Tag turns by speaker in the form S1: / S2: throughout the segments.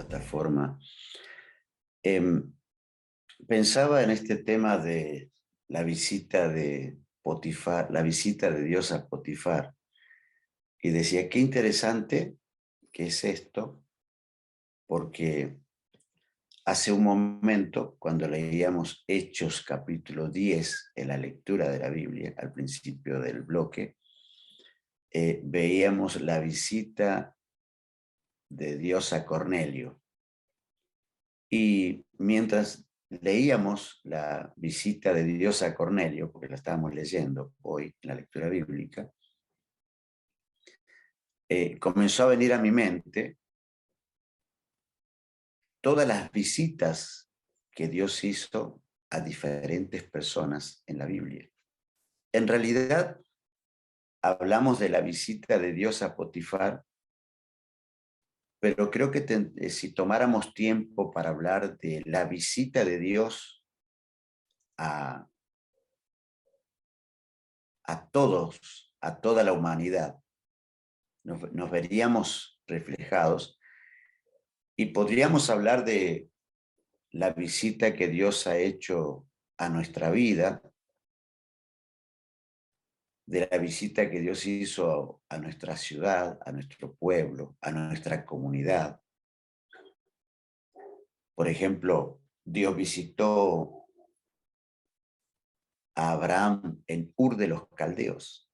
S1: plataforma. Em, Pensaba en este tema de la visita de Potifar, la visita de Dios a Potifar, y decía, qué interesante que es esto, porque hace un momento, cuando leíamos Hechos capítulo 10 en la lectura de la Biblia, al principio del bloque, veíamos la visita de Dios a Cornelio. Y mientras leíamos la visita de Dios a Cornelio, porque la estábamos leyendo hoy en la lectura bíblica, comenzó a venir a mi mente todas las visitas que Dios hizo a diferentes personas en la Biblia. En realidad, hablamos de la visita de Dios a Potifar, pero creo que si tomáramos tiempo para hablar de la visita de Dios a, a todos, a toda la humanidad, nos veríamos reflejados y podríamos hablar de la visita que Dios ha hecho a nuestra vida, de la visita que Dios hizo a nuestra ciudad, a nuestro pueblo, a nuestra comunidad. Por ejemplo, Dios visitó a Abraham en Ur de los Caldeos.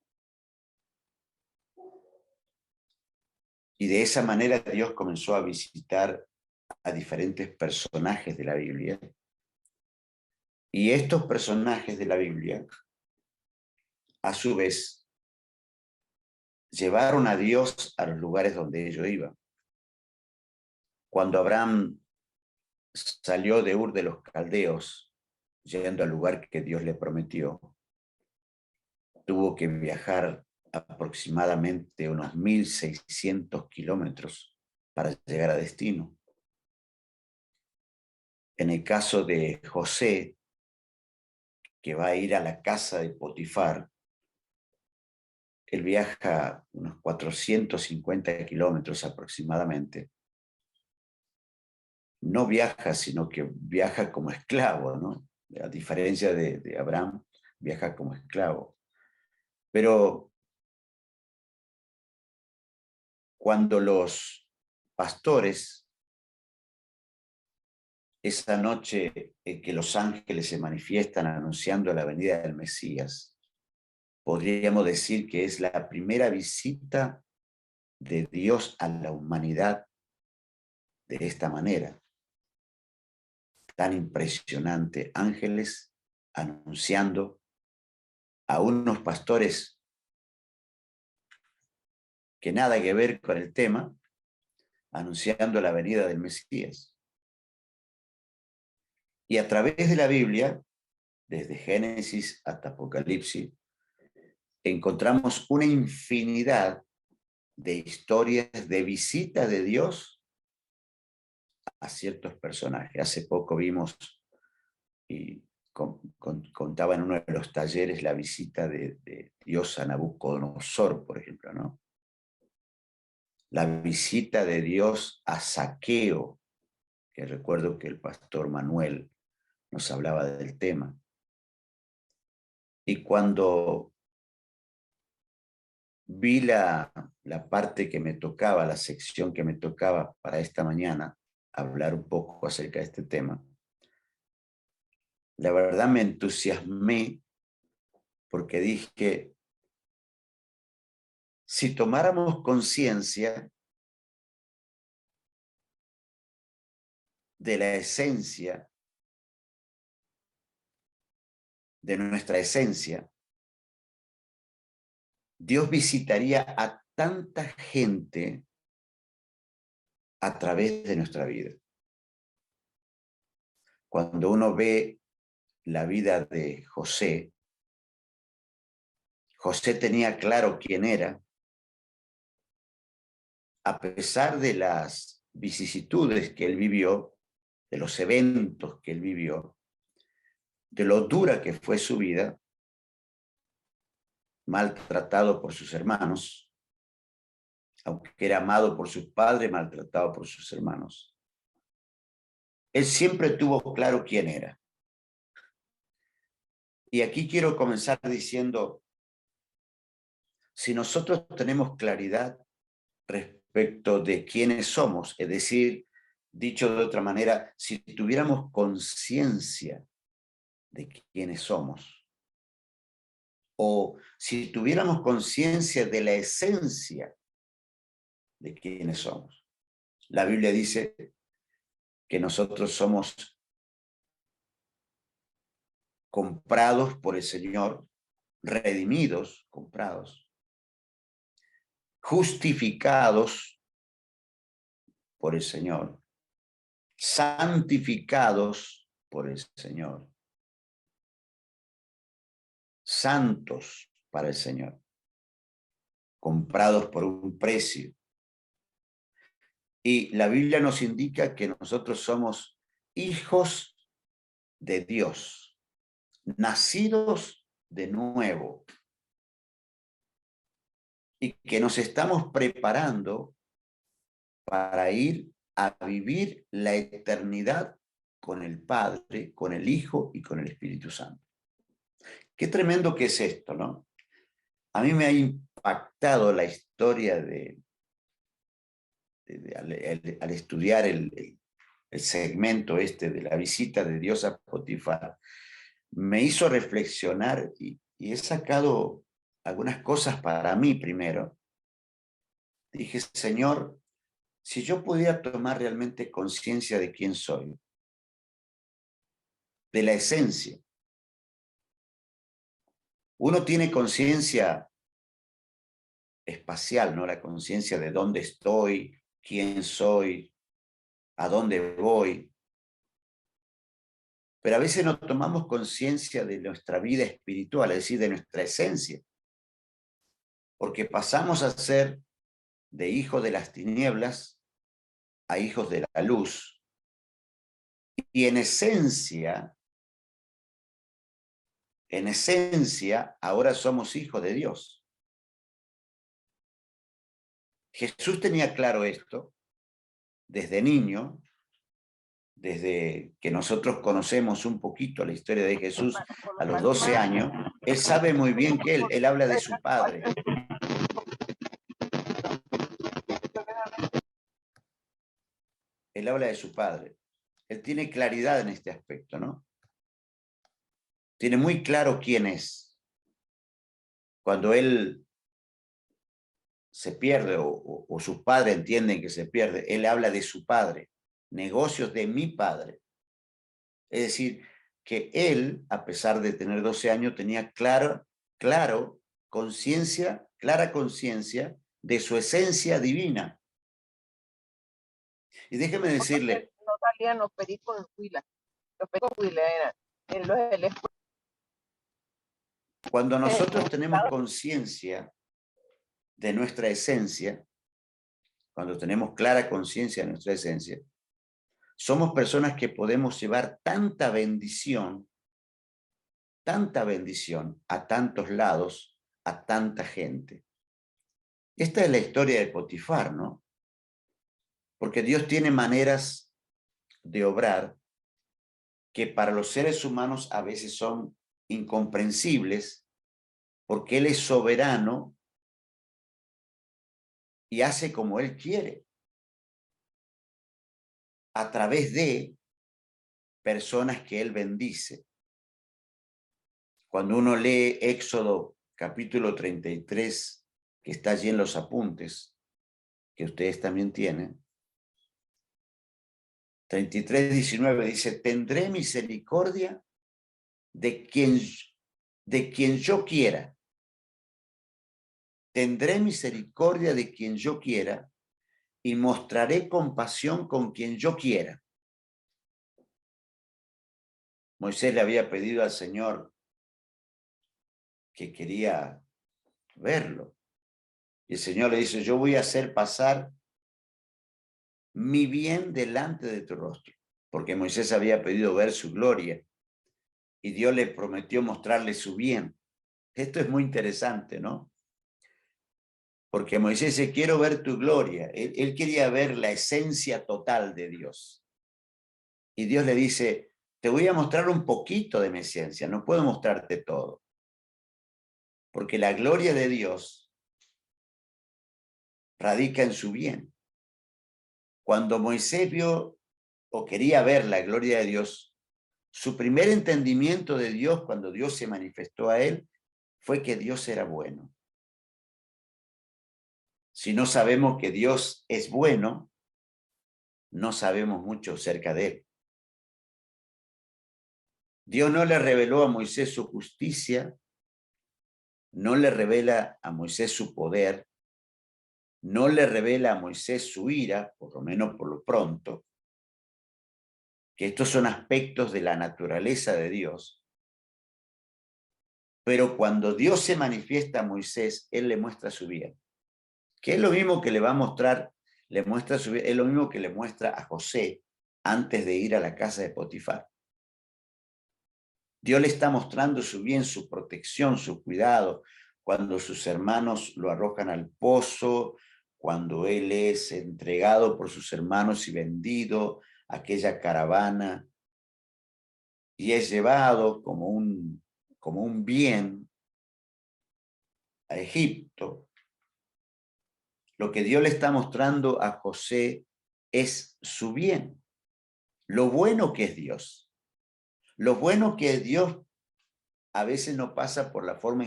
S1: Y de esa manera Dios comenzó a visitar a diferentes personajes de la Biblia. Y estos personajes de la Biblia, a su vez, llevaron a Dios a los lugares donde ellos iban. Cuando Abraham salió de Ur de los Caldeos, yendo al lugar que Dios le prometió, tuvo que viajar aproximadamente unos 1.600 kilómetros para llegar a destino. En el caso de José, que va a ir a la casa de Potifar, él viaja unos 450 kilómetros aproximadamente. No viaja, sino que viaja como esclavo, ¿no? A diferencia de Abraham, viaja como esclavo. Pero cuando los pastores, esa noche en que los ángeles se manifiestan anunciando la venida del Mesías, podríamos decir que es la primera visita de Dios a la humanidad de esta manera, tan impresionante. Ángeles anunciando a unos pastores que nada que ver con el tema, anunciando la venida del Mesías. Y a través de la Biblia, desde Génesis hasta Apocalipsis, encontramos una infinidad de historias de visita de Dios a ciertos personajes. Hace poco vimos y contaba en uno de los talleres la visita de Dios a Nabucodonosor, por ejemplo, ¿no? La visita de Dios a Zaqueo, que recuerdo que el pastor Manuel nos hablaba del tema. Y cuando vi la parte que me tocaba, la sección que me tocaba para esta mañana, hablar un poco acerca de este tema, la verdad me entusiasmé porque dije, si tomáramos conciencia de la esencia, de nuestra esencia, Dios visitaría a tanta gente a través de nuestra vida. Cuando uno ve la vida de José, José tenía claro quién era, a pesar de las vicisitudes que él vivió, de los eventos que él vivió, de lo dura que fue su vida, maltratado por sus hermanos, aunque era amado por sus padres, maltratado por sus hermanos. Él siempre tuvo claro quién era. Y aquí quiero comenzar diciendo, si nosotros tenemos claridad respecto de quiénes somos, es decir, dicho de otra manera, si tuviéramos conciencia de quiénes somos, o si tuviéramos conciencia de la esencia de quiénes somos. La Biblia dice que nosotros somos comprados por el Señor, redimidos, comprados, justificados por el Señor, santificados por el Señor, santos para el Señor, comprados por un precio. Y la Biblia nos indica que nosotros somos hijos de Dios, nacidos de nuevo, y que nos estamos preparando para ir a vivir la eternidad con el Padre, con el Hijo y con el Espíritu Santo. Qué tremendo que es esto, ¿no? A mí me ha impactado la historia al estudiar el segmento este de la visita de Dios a Potifar. Me hizo reflexionar y he sacado algunas cosas para mí primero. Dije, Señor, si yo pudiera tomar realmente conciencia de quién soy, de la esencia. Uno tiene conciencia espacial, ¿no? La conciencia de dónde estoy, quién soy, a dónde voy. Pero a veces no tomamos conciencia de nuestra vida espiritual, es decir, de nuestra esencia. Porque pasamos a ser de hijos de las tinieblas a hijos de la luz. Y en esencia, ahora somos hijos de Dios. Jesús tenía claro esto desde niño, desde que nosotros conocemos un poquito la historia de Jesús a los 12 años, él sabe muy bien que él habla de su padre. Él habla de su padre. Él tiene claridad en este aspecto, ¿no? Tiene muy claro quién es. Cuando él se pierde o sus padres entienden que se pierde, él habla de su padre, negocios de mi padre. Es decir, que él, a pesar de tener 12 años, tenía clara conciencia de su esencia divina. Y déjeme decirle,
S2: no salían los pericos en Huila. Los pericos Huila eran
S1: cuando nosotros tenemos conciencia de nuestra esencia, cuando tenemos clara conciencia de nuestra esencia, somos personas que podemos llevar tanta bendición a tantos lados, a tanta gente. Esta es la historia de Potifar, ¿no? Porque Dios tiene maneras de obrar que para los seres humanos a veces son incomprensibles, porque Él es soberano y hace como Él quiere, a través de personas que Él bendice. Cuando uno lee Éxodo capítulo 33, que está allí en los apuntes, que ustedes también tienen, 33:19 dice, tendré misericordia de quien yo quiera. Tendré misericordia de quien yo quiera y mostraré compasión con quien yo quiera. Moisés le había pedido al Señor que quería verlo. Y el Señor le dice, yo voy a hacer pasar mi bien delante de tu rostro. Porque Moisés había pedido ver su gloria y Dios le prometió mostrarle su bien. Esto es muy interesante, ¿no? Porque Moisés dice, quiero ver tu gloria. Él quería ver la esencia total de Dios. Y Dios le dice, te voy a mostrar un poquito de mi esencia, no puedo mostrarte todo. Porque la gloria de Dios radica en su bien. Cuando Moisés vio o quería ver la gloria de Dios, su primer entendimiento de Dios cuando Dios se manifestó a él fue que Dios era bueno. Si no sabemos que Dios es bueno, no sabemos mucho acerca de él. Dios no le reveló a Moisés su justicia, no le revela a Moisés su poder, no le revela a Moisés su ira, por lo menos por lo pronto, que estos son aspectos de la naturaleza de Dios. Pero cuando Dios se manifiesta a Moisés, él le muestra su bien. Que es lo mismo que le va a mostrar, le muestra su bien, es lo mismo que le muestra a José antes de ir a la casa de Potifar. Dios le está mostrando su bien, su protección, su cuidado, cuando sus hermanos lo arrojan al pozo, cuando él es entregado por sus hermanos y vendido a aquella caravana y es llevado como un bien a Egipto. Lo que Dios le está mostrando a José es su bien, lo bueno que es Dios. Lo bueno que es Dios a veces no pasa por la forma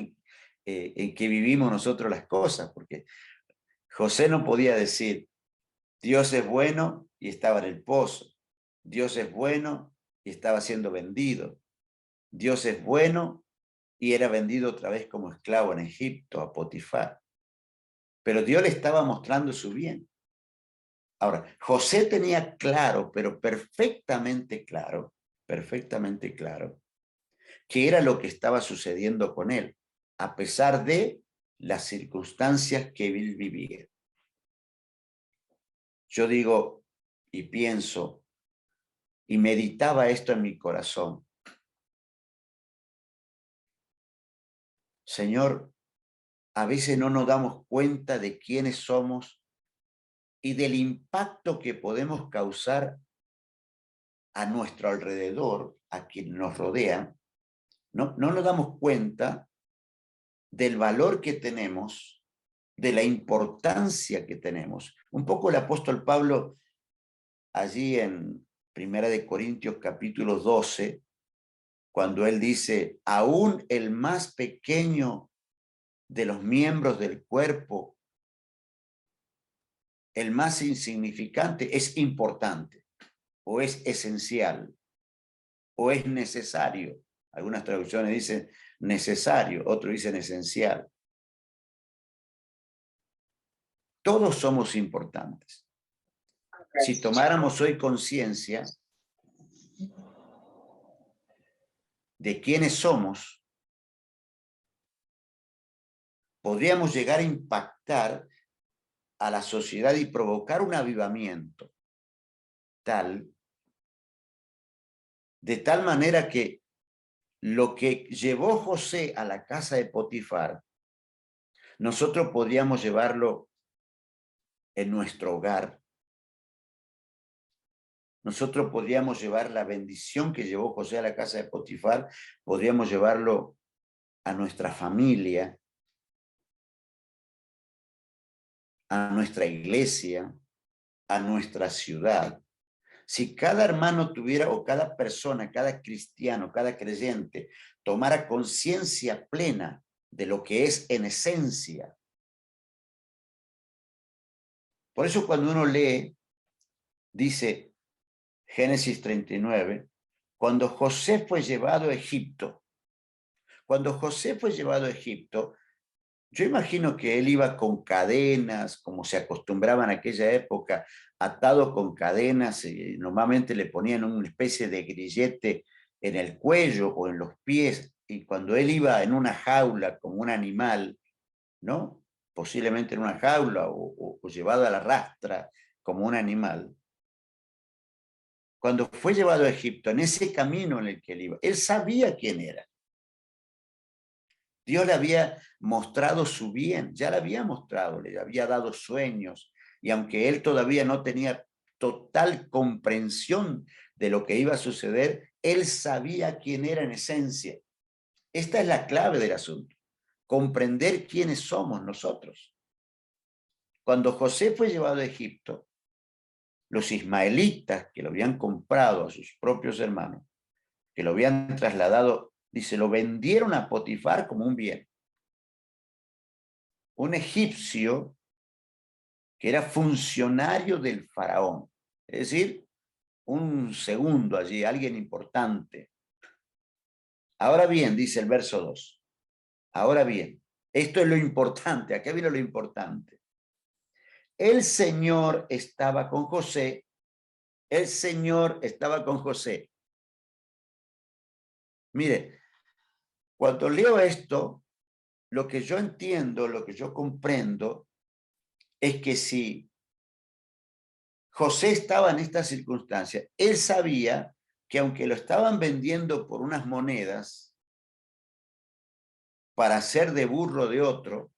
S1: en que vivimos nosotros las cosas, porque José no podía decir, Dios es bueno y estaba en el pozo, Dios es bueno y estaba siendo vendido, Dios es bueno y era vendido otra vez como esclavo en Egipto a Potifar. Pero Dios le estaba mostrando su bien. Ahora, José tenía claro, pero perfectamente claro, que era lo que estaba sucediendo con él, a pesar de las circunstancias que él vivía. Yo digo y pienso y meditaba esto en mi corazón. Señor, a veces no nos damos cuenta de quiénes somos y del impacto que podemos causar a nuestro alrededor, a quienes nos rodean. No nos damos cuenta del valor que tenemos, de la importancia que tenemos. Un poco el apóstol Pablo, allí en 1 Corintios capítulo 12, cuando él dice, aún el más pequeño de los miembros del cuerpo, el más insignificante, es importante, o es esencial, o es necesario. Algunas traducciones dicen necesario, otros dicen esencial. Todos somos importantes. Si tomáramos hoy conciencia de quiénes somos, podríamos llegar a impactar a la sociedad y provocar un avivamiento de tal manera que lo que llevó José a la casa de Potifar, nosotros podríamos llevarlo en nuestro hogar. Nosotros podríamos llevar la bendición que llevó José a la casa de Potifar, podríamos llevarlo a nuestra familia, a nuestra iglesia, a nuestra ciudad. Si cada hermano tuviera, o cada persona, cada cristiano, cada creyente, tomara conciencia plena de lo que es en esencia. Por eso cuando uno lee, dice Génesis 39, cuando José fue llevado a Egipto, yo imagino que él iba con cadenas, como se acostumbraba en aquella época, atado con cadenas, y normalmente le ponían una especie de grillete en el cuello o en los pies, y cuando él iba en una jaula como un animal, ¿no? Posiblemente en una jaula o llevado a la rastra como un animal. Cuando fue llevado a Egipto, en ese camino en el que él iba, él sabía quién era. Dios le había mostrado su bien, ya le había mostrado, le había dado sueños, y aunque él todavía no tenía total comprensión de lo que iba a suceder. Él sabía quién era en esencia. Esta es la clave del asunto, comprender quiénes somos nosotros. Cuando José fue llevado a Egipto, los ismaelitas que lo habían comprado a sus propios hermanos, que lo habían trasladado, dice, lo vendieron a Potifar como un bien. Un egipcio que era funcionario del faraón, es decir, un segundo allí, alguien importante. Ahora bien, dice el verso 2, ahora bien, esto es lo importante, acá viene lo importante. El Señor estaba con José, el Señor estaba con José. Mire, cuando leo esto, lo que yo entiendo, lo que yo comprendo, es que si José estaba en esta circunstancia, él sabía que aunque lo estaban vendiendo por unas monedas para hacer de burro de otro,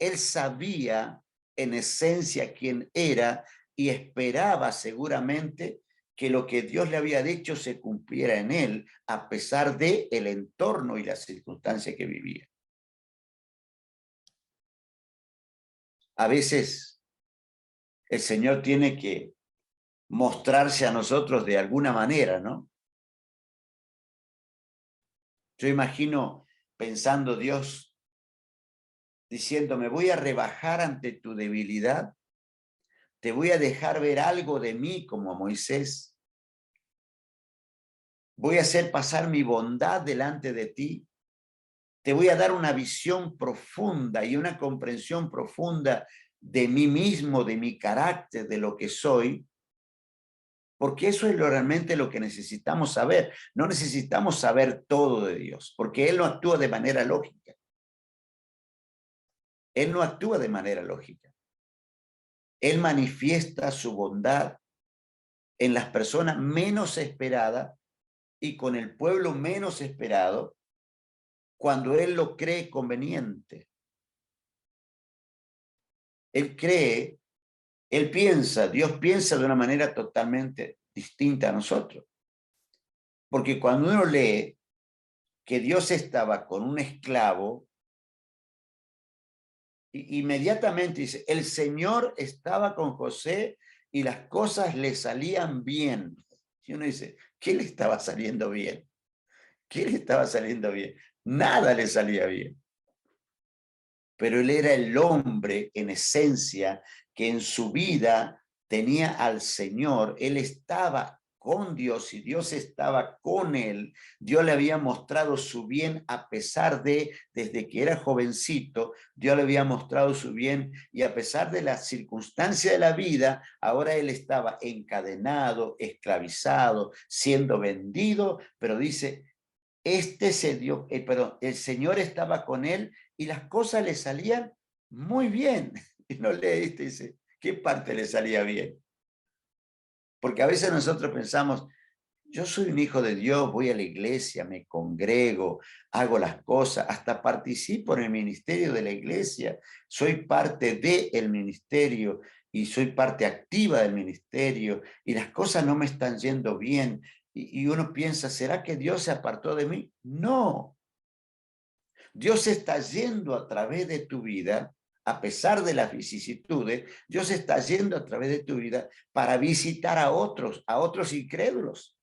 S1: él sabía en esencia quién era y esperaba seguramente que lo que Dios le había dicho se cumpliera en él, a pesar de el entorno y las circunstancias que vivía. A veces el Señor tiene que mostrarse a nosotros de alguna manera, ¿no? Yo imagino pensando Dios diciendo, me voy a rebajar ante tu debilidad, te voy a dejar ver algo de mí como a Moisés, voy a hacer pasar mi bondad delante de ti, te voy a dar una visión profunda y una comprensión profunda de mí mismo, de mi carácter, de lo que soy, porque eso es realmente lo que necesitamos saber. No necesitamos saber todo de Dios, porque Él no actúa de manera lógica. Él no actúa de manera lógica. Él manifiesta su bondad en las personas menos esperadas y con el pueblo menos esperado cuando Él lo cree conveniente. Él cree, Él piensa, Dios piensa de una manera totalmente distinta a nosotros. Porque cuando uno lee que Dios estaba con un esclavo, inmediatamente dice, el Señor estaba con José y las cosas le salían bien. Y uno dice, ¿qué le estaba saliendo bien? ¿Qué le estaba saliendo bien? Nada le salía bien. Pero él era el hombre en esencia que en su vida tenía al Señor. Él estaba con Dios y Dios estaba con él. Dios le había mostrado su bien a pesar de, desde que era jovencito, Dios le había mostrado su bien y a pesar de las circunstancias de la vida, ahora él estaba encadenado, esclavizado, siendo vendido, pero dice, el Señor estaba con él y las cosas le salían muy bien. Y no leíste, dice, ¿qué parte le salía bien? Porque a veces nosotros pensamos, yo soy un hijo de Dios, voy a la iglesia, me congrego, hago las cosas, hasta participo en el ministerio de la iglesia, soy parte del ministerio y soy parte activa del ministerio y las cosas no me están yendo bien. Y uno piensa, ¿será que Dios se apartó de mí? No. Dios está yendo a través de tu vida, a pesar de las vicisitudes, Dios está yendo a través de tu vida para visitar a otros incrédulos.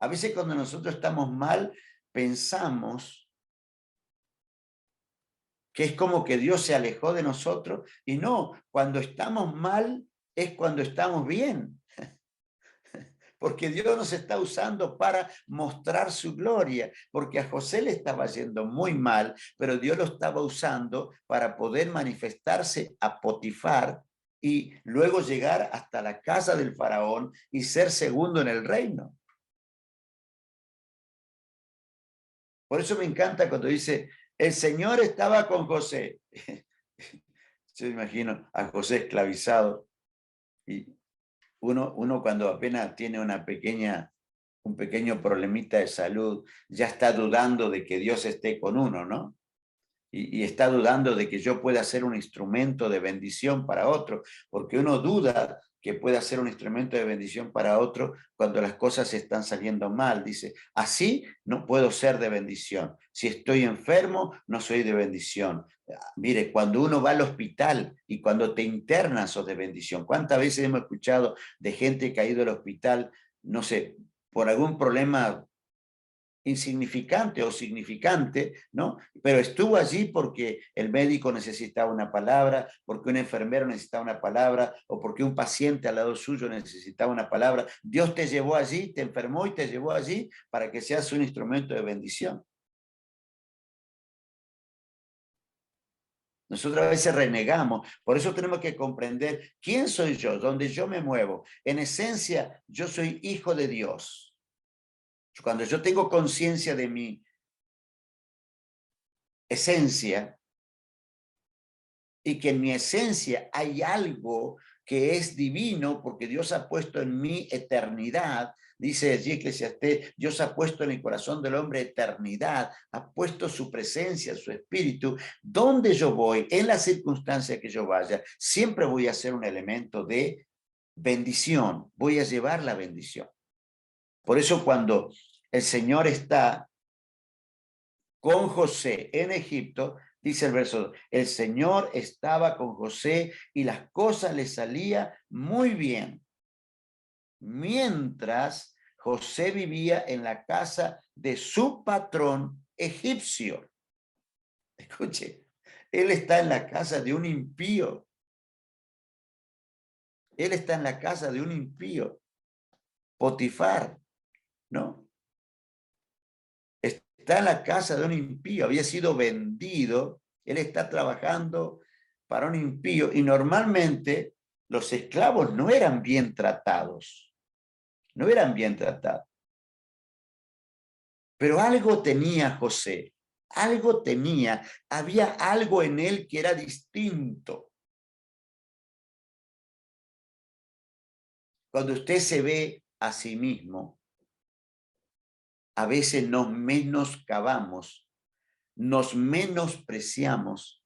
S1: A veces cuando nosotros estamos mal, pensamos que es como que Dios se alejó de nosotros y no, cuando estamos mal es cuando estamos bien. Porque Dios nos está usando para mostrar su gloria, porque a José le estaba yendo muy mal, pero Dios lo estaba usando para poder manifestarse a Potifar y luego llegar hasta la casa del faraón y ser segundo en el reino. Por eso me encanta cuando dice, el Señor estaba con José. Yo imagino a José esclavizado y uno cuando apenas tiene un pequeño problemita de salud, ya está dudando de que Dios esté con uno, ¿no? y está dudando de que yo pueda ser un instrumento de bendición para otro, porque uno duda que pueda ser un instrumento de bendición para otro cuando las cosas están saliendo mal. Dice, así no puedo ser de bendición. Si estoy enfermo, no soy de bendición. Mire, cuando uno va al hospital y cuando te internas sos de bendición. ¿Cuántas veces hemos escuchado de gente que ha ido al hospital, no sé, por algún problema insignificante o significante, ¿no? Pero estuvo allí porque el médico necesitaba una palabra, porque un enfermero necesitaba una palabra, o porque un paciente al lado suyo necesitaba una palabra. Dios te llevó allí, te enfermó y te llevó allí para que seas un instrumento de bendición. Nosotros a veces renegamos, por eso tenemos que comprender quién soy yo, dónde yo me muevo. En esencia, yo soy hijo de Dios. Cuando yo tengo conciencia de mi esencia, y que en mi esencia hay algo que es divino, porque Dios ha puesto en mí eternidad, dice allí Eclesiastés, Dios ha puesto en el corazón del hombre eternidad, ha puesto su presencia, su espíritu. Donde yo voy, en la circunstancia que yo vaya, siempre voy a ser un elemento de bendición, voy a llevar la bendición. Por eso cuando el Señor está con José en Egipto, dice el verso 2, el Señor estaba con José y las cosas le salían muy bien. Mientras José vivía en la casa de su patrón egipcio. Escuche, él está en la casa de un impío. Él está en la casa de un impío. Potifar, ¿no? Está en la casa de un impío, había sido vendido, él está trabajando para un impío y normalmente los esclavos no eran bien tratados, no eran bien tratados. Pero algo tenía José, algo tenía, había algo en él que era distinto. Cuando usted se ve a sí mismo, a veces nos menoscabamos, nos menospreciamos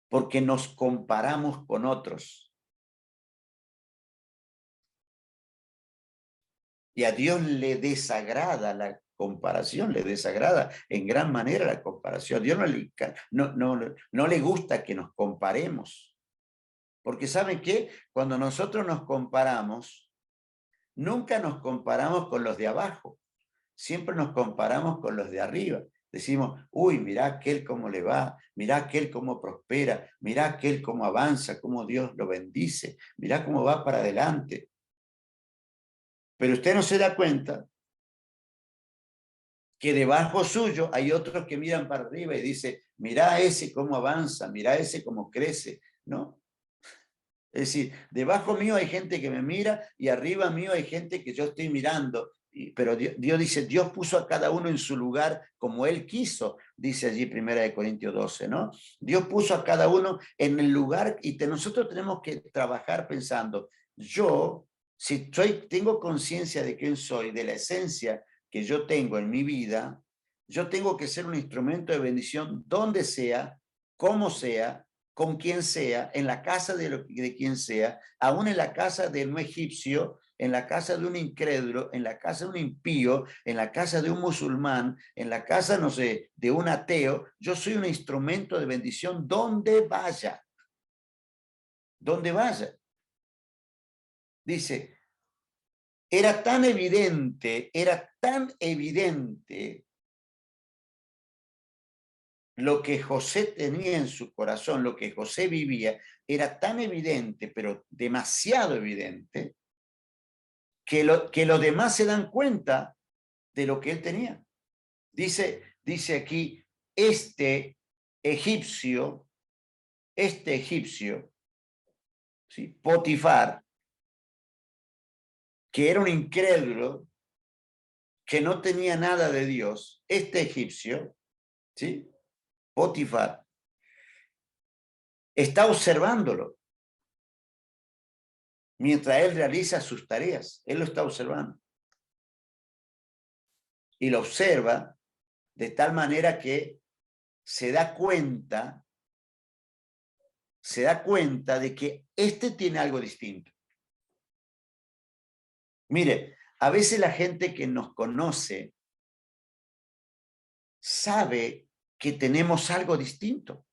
S1: porque nos comparamos con otros. Y a Dios le desagrada la comparación, le desagrada en gran manera la comparación. A Dios no le gusta que nos comparemos. Porque ¿saben qué? Cuando nosotros nos comparamos, nunca nos comparamos con los de abajo. Siempre nos comparamos con los de arriba. Decimos, uy, mirá aquel cómo le va, mirá aquel cómo prospera, mirá aquel cómo avanza, cómo Dios lo bendice, mirá cómo va para adelante. Pero usted no se da cuenta que debajo suyo hay otros que miran para arriba y dicen, mirá ese cómo avanza, mirá ese cómo crece, ¿no? Es decir, debajo mío hay gente que me mira y arriba mío hay gente que yo estoy mirando. Pero Dios dice, Dios puso a cada uno en su lugar como Él quiso, dice allí 1 Corintios 12, ¿no? Dios puso a cada uno en el lugar y nosotros tenemos que trabajar pensando, yo, si tengo conciencia de quién soy, de la esencia que yo tengo en mi vida, yo tengo que ser un instrumento de bendición donde sea, como sea, con quien sea, en la casa de quien sea, aún en la casa de un egipcio, en la casa de un incrédulo, en la casa de un impío, en la casa de un musulmán, en la casa, no sé, de un ateo, yo soy un instrumento de bendición donde vaya. Donde vaya. Dice, era tan evidente lo que José tenía en su corazón, lo que José vivía, era tan evidente, pero demasiado evidente, que los demás se dan cuenta de lo que él tenía. Dice aquí, este egipcio, ¿sí? Potifar, que era un incrédulo, que no tenía nada de Dios, este egipcio, ¿sí? Potifar, está observándolo mientras él realiza sus tareas. Él lo está observando. Y lo observa de tal manera que se da cuenta de que este tiene algo distinto. Mire, a veces la gente que nos conoce sabe que tenemos algo distinto.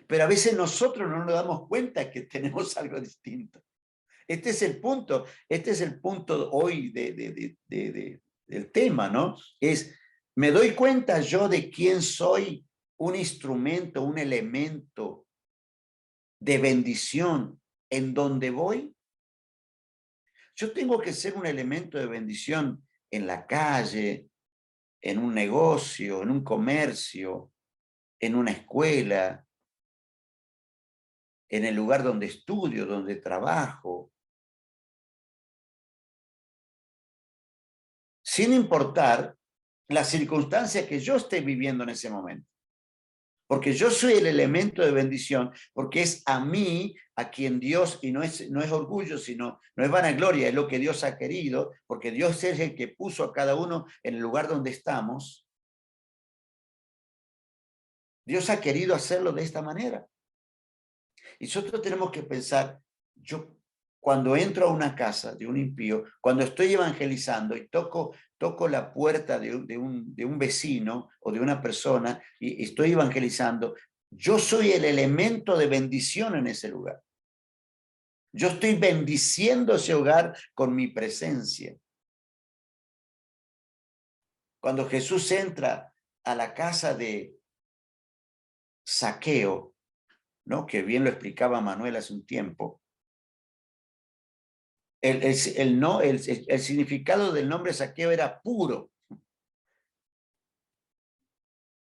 S1: Pero a veces nosotros no nos damos cuenta que tenemos algo distinto. Este es el punto hoy del tema, ¿no? Es, ¿me doy cuenta yo de quién soy? Un instrumento, un elemento de bendición en donde voy. Yo tengo que ser un elemento de bendición en la calle, en un negocio, en un comercio, en una escuela, en el lugar donde estudio, donde trabajo, sin importar la circunstancia que yo esté viviendo en ese momento. Porque yo soy el elemento de bendición, porque es a mí a quien Dios, y no es orgullo, sino, no es vanagloria, es lo que Dios ha querido, porque Dios es el que puso a cada uno en el lugar donde estamos. Dios ha querido hacerlo de esta manera. Y nosotros tenemos que pensar, yo cuando entro a una casa de un impío, cuando estoy evangelizando y toco la puerta de un vecino o de una persona y estoy evangelizando, yo soy el elemento de bendición en ese lugar. Yo estoy bendiciendo ese hogar con mi presencia. Cuando Jesús entra a la casa de Zaqueo, ¿no? Que bien lo explicaba Manuel hace un tiempo, el significado del nombre Zaqueo era puro,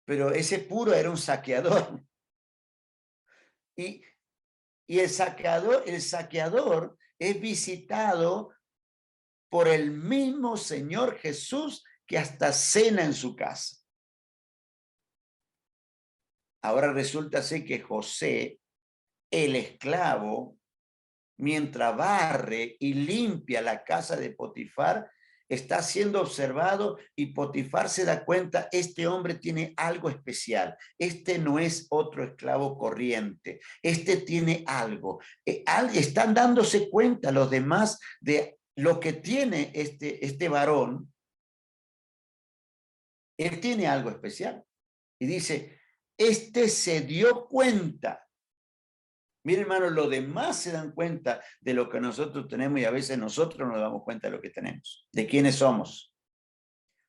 S1: pero ese puro era un saqueador. Y el saqueador es visitado por el mismo Señor Jesús que hasta cena en su casa. Ahora resulta ser que José, el esclavo, mientras barre y limpia la casa de Potifar, está siendo observado y Potifar se da cuenta, este hombre tiene algo especial, este no es otro esclavo corriente, este tiene algo. Están dándose cuenta los demás de lo que tiene este varón. Él tiene algo especial. Y dice, este se dio cuenta. Mira, hermano, los demás se dan cuenta de lo que nosotros tenemos y a veces nosotros nos damos cuenta de lo que tenemos, de quiénes somos.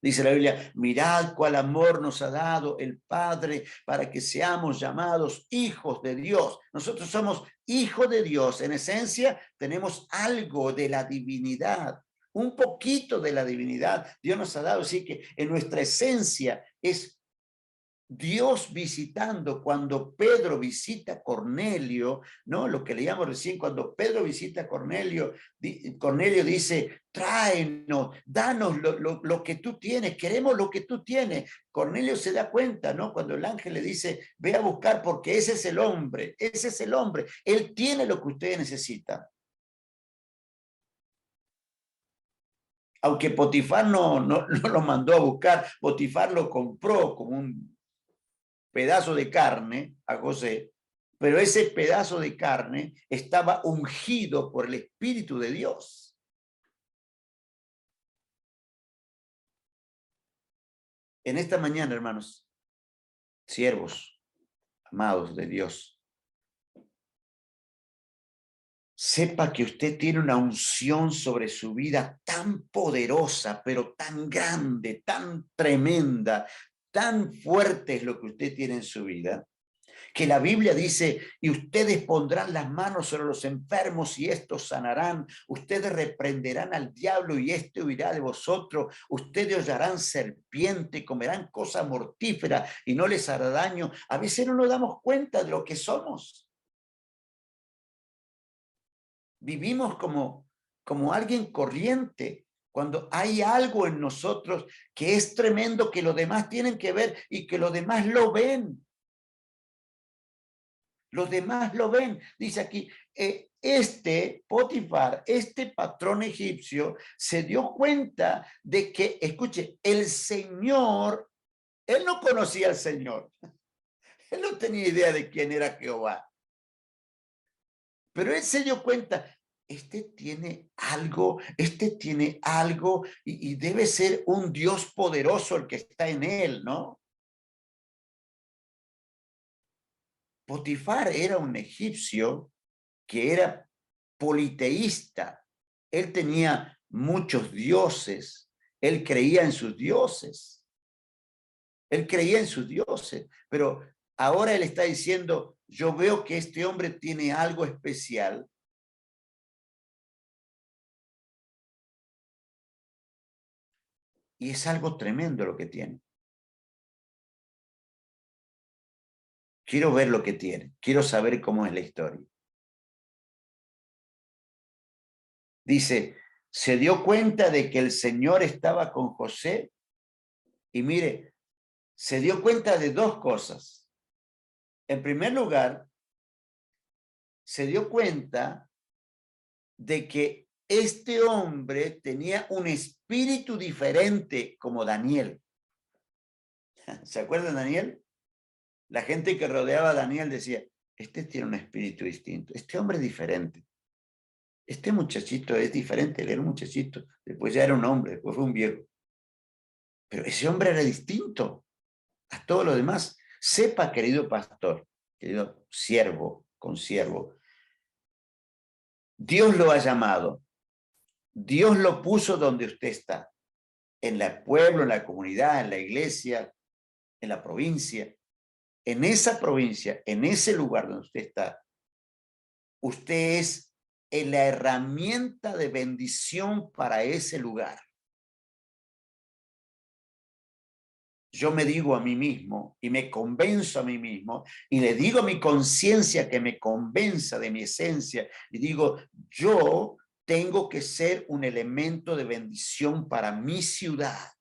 S1: Dice la Biblia, mirad cuál amor nos ha dado el Padre para que seamos llamados hijos de Dios. Nosotros somos hijos de Dios. En esencia, tenemos algo de la divinidad, un poquito de la divinidad. Dios nos ha dado, así que en nuestra esencia es Dios visitando. Cuando Pedro visita a Cornelio, ¿no? Lo que leíamos recién, cuando Pedro visita a Cornelio, Cornelio dice, tráenos, danos lo que tú tienes, queremos lo que tú tienes. Cornelio se da cuenta, ¿no? Cuando el ángel le dice, ve a buscar porque ese es el hombre, él tiene lo que ustedes necesitan. Aunque Potifar no lo mandó a buscar, Potifar lo compró como un pedazo de carne a José, pero ese pedazo de carne estaba ungido por el Espíritu de Dios. En esta mañana, hermanos, siervos, amados de Dios, sepa que usted tiene una unción sobre su vida tan poderosa, pero tan grande, tan tremenda, tan fuerte es lo que usted tiene en su vida, que la Biblia dice, y ustedes pondrán las manos sobre los enfermos y estos sanarán, ustedes reprenderán al diablo y este huirá de vosotros, ustedes hollarán serpiente, comerán cosa mortífera y no les hará daño. A veces no nos damos cuenta de lo que somos. Vivimos como alguien corriente, cuando hay algo en nosotros que es tremendo, que los demás tienen que ver y que los demás lo ven. Los demás lo ven. Dice aquí, Potifar, este patrón egipcio, se dio cuenta de que, escuche, el Señor, él no conocía al Señor. Él no tenía idea de quién era Jehová. Pero él se dio cuenta, este tiene algo y debe ser un Dios poderoso el que está en él, ¿no? Potifar era un egipcio que era politeísta. Él tenía muchos dioses. Él creía en sus dioses. Él creía en sus dioses. Pero ahora él está diciendo, yo veo que este hombre tiene algo especial. Y es algo tremendo lo que tiene. Quiero ver lo que tiene. Quiero saber cómo es la historia. Dice, se dio cuenta de que el Señor estaba con José. Y mire, se dio cuenta de dos cosas. En primer lugar, se dio cuenta de que este hombre tenía un espíritu diferente como Daniel. ¿Se acuerdan de Daniel? La gente que rodeaba a Daniel decía, este tiene un espíritu distinto, este hombre es diferente. Este muchachito es diferente, él era un muchachito, después ya era un hombre, después fue un viejo. Pero ese hombre era distinto a todo lo demás. Sepa, querido pastor, querido siervo, consiervo, Dios lo ha llamado, Dios lo puso donde usted está, en el pueblo, en la comunidad, en la iglesia, en la provincia. En esa provincia, en ese lugar donde usted está, usted es la herramienta de bendición para ese lugar. Yo me digo a mí mismo y me convenzo a mí mismo y le digo a mi conciencia que me convenza de mi esencia y digo, yo tengo que ser un elemento de bendición para mi ciudad.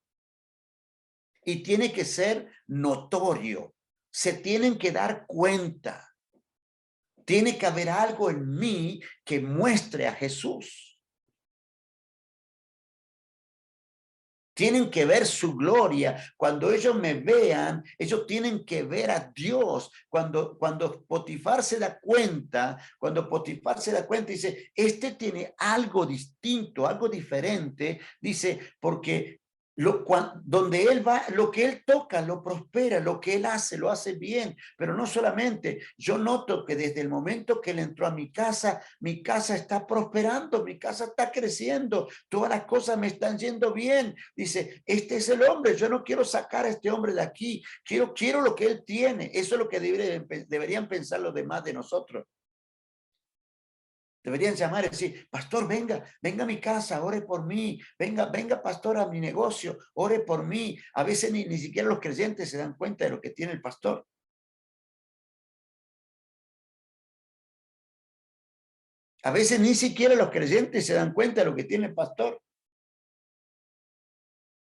S1: Y tiene que ser notorio. Se tienen que dar cuenta. Tiene que haber algo en mí que muestre a Jesús. Tienen que ver su gloria. Cuando ellos me vean, ellos tienen que ver a Dios. Cuando Potifar se da cuenta, dice, este tiene algo distinto, algo diferente, dice, porque donde él va, lo que él toca, lo prospera, lo que él hace, lo hace bien. Pero no solamente, yo noto que desde el momento que él entró a mi casa está prosperando, mi casa está creciendo, todas las cosas me están yendo bien. Dice, este es el hombre, yo no quiero sacar a este hombre de aquí, quiero lo que él tiene. Eso es lo que deberían pensar los demás de nosotros. Deberían llamar y decir, pastor, venga a mi casa, ore por mí, venga, pastor, a mi negocio, ore por mí. A veces ni siquiera los creyentes se dan cuenta de lo que tiene el pastor. A veces ni siquiera los creyentes se dan cuenta de lo que tiene el pastor.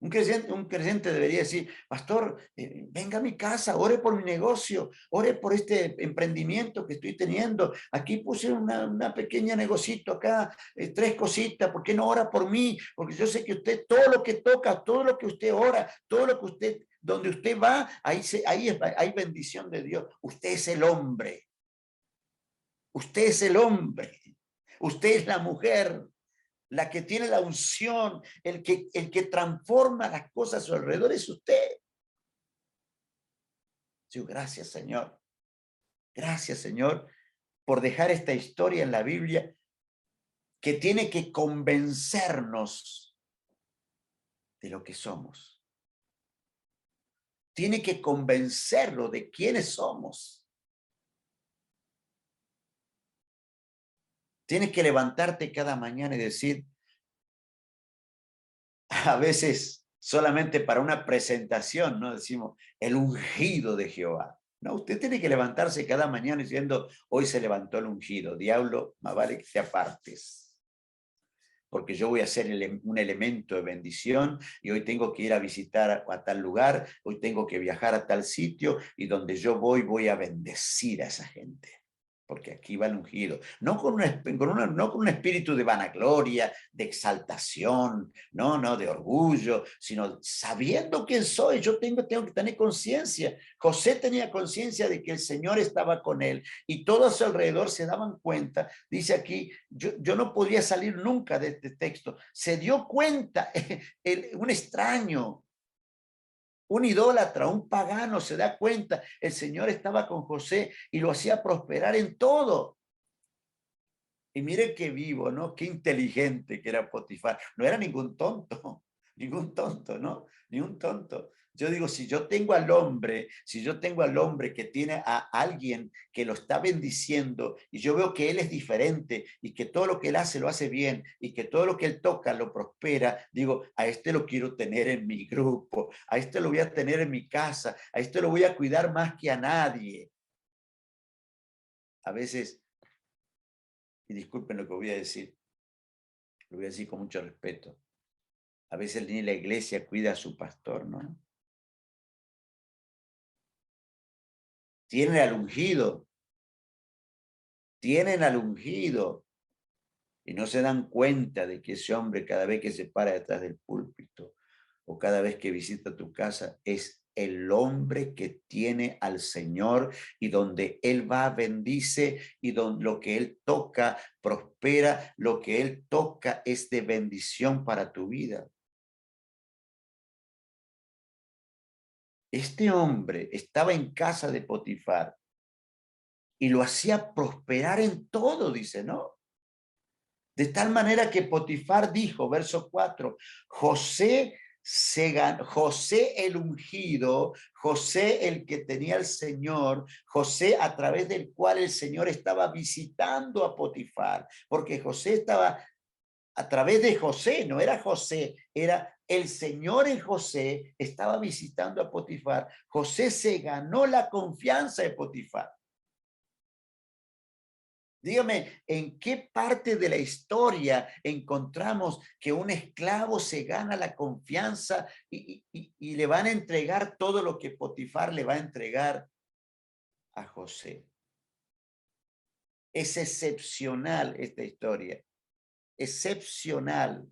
S1: Un creyente debería decir, pastor, venga a mi casa, ore por mi negocio, ore por este emprendimiento que estoy teniendo. Aquí puse una pequeña negocito acá, 3 cositas, ¿por qué no ora por mí? Porque yo sé que usted, todo lo que toca, todo lo que usted ora, todo lo que usted, donde usted va, hay bendición de Dios. Usted es el hombre. Usted es el hombre. Usted es la mujer. La que tiene la unción, el que transforma las cosas a su alrededor es usted. Sí, gracias, Señor. Gracias, Señor, por dejar esta historia en la Biblia que tiene que convencernos de lo que somos. Tiene que convencerlo de quiénes somos. Tienes que levantarte cada mañana y decir, a veces solamente para una presentación, ¿no? Decimos, el ungido de Jehová. No, usted tiene que levantarse cada mañana diciendo, hoy se levantó el ungido. Diablo, más vale que te apartes. Porque yo voy a ser un elemento de bendición y hoy tengo que ir a visitar a tal lugar, hoy tengo que viajar a tal sitio y donde yo voy a bendecir a esa gente. porque aquí va el ungido, no con no con un espíritu de vanagloria, de exaltación, no, de orgullo, sino sabiendo quién soy. Yo tengo que tener conciencia. José tenía conciencia de que el Señor estaba con él y todos a su alrededor se daban cuenta. Dice aquí, yo no podría salir nunca de este texto. Se dio cuenta, un extraño, un idólatra, un pagano se da cuenta, el Señor estaba con José y lo hacía prosperar en todo. Y mire qué vivo, ¿no? Qué inteligente que era Potifar. No era ningún tonto, ningún tonto, ¿no? Ni un tonto. Yo digo, si yo tengo al hombre que tiene a alguien que lo está bendiciendo y yo veo que él es diferente y que todo lo que él hace lo hace bien y que todo lo que él toca lo prospera, digo, a este lo quiero tener en mi grupo, a este lo voy a tener en mi casa, a este lo voy a cuidar más que a nadie. A veces, y disculpen lo que voy a decir, lo voy a decir con mucho respeto, a veces ni la iglesia cuida a su pastor, ¿no? Tienen al ungido y no se dan cuenta de que ese hombre cada vez que se para detrás del púlpito o cada vez que visita tu casa es el hombre que tiene al Señor y donde Él va, bendice y donde lo que Él toca prospera, lo que Él toca es de bendición para tu vida. Este hombre estaba en casa de Potifar y lo hacía prosperar en todo, dice, ¿no? De tal manera que Potifar dijo, verso 4, José el ungido, José el que tenía el Señor, José a través del cual el Señor estaba visitando a Potifar, porque José estaba a través de José, no era José, era el Señor en José, estaba visitando a Potifar. José se ganó la confianza de Potifar. Dígame, ¿en qué parte de la historia encontramos que un esclavo se gana la confianza y le van a entregar todo lo que Potifar le va a entregar a José? Es excepcional esta historia, excepcional.